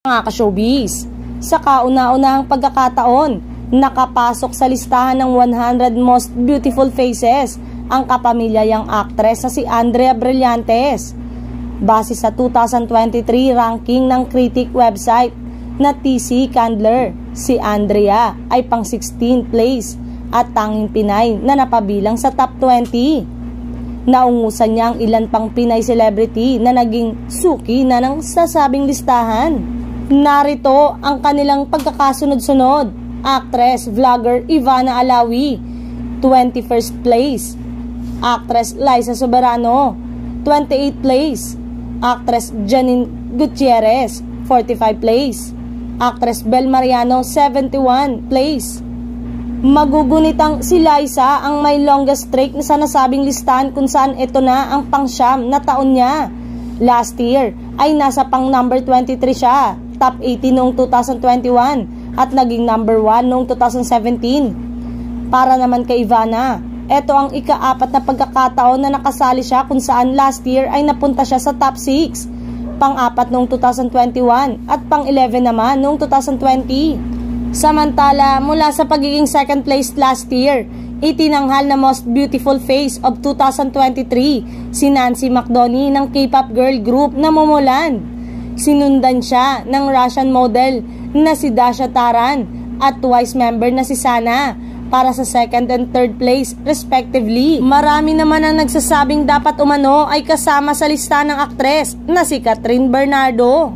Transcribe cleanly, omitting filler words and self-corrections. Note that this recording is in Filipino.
Mga ka-showbiz, sa kauna-unahang pagkakataon, nakapasok sa listahan ng 100 most beautiful faces ang kapamilyang aktres na si Andrea Brillantes. Base sa 2023 ranking ng critic website na TC Candler, si Andrea ay pang 16th place at tanging Pinay na napabilang sa top 20. Naungusan niya ang ilan pang Pinay celebrity na naging suki na ng sasabing listahan. Narito ang kanilang pagkakasunod-sunod. Actress, vlogger Ivana Alawi, 21st place. Actress Liza Soberano, 28th place. Actress Janine Gutierrez, 45th place. Actress Bel Mariano, 71st place. Magugunitang si Liza ang may longest streak na sa nasabing listahan kung saan ito na ang pang-siyam na taon niya. Last year ay nasa pang number 23 siya, top 80 noong 2021 at naging number 1 noong 2017. Para naman kay Ivana, ito ang ika-4 na pagkakataon na nakasali siya kung saan last year ay napunta siya sa top 6, pang-4 noong 2021 at pang-11 naman noong 2020. Samantala, mula sa pagiging second place last year, itinanghal na most beautiful face of 2023 si Nancy McDonney ng K-pop girl group na Momoland. Sinundan siya ng Russian model na si Dasha Taran at Twice member na si Sana para sa second and third place respectively. Marami naman ang nagsasabing dapat umano ay kasama sa lista ng aktres na si Catherine Bernardo.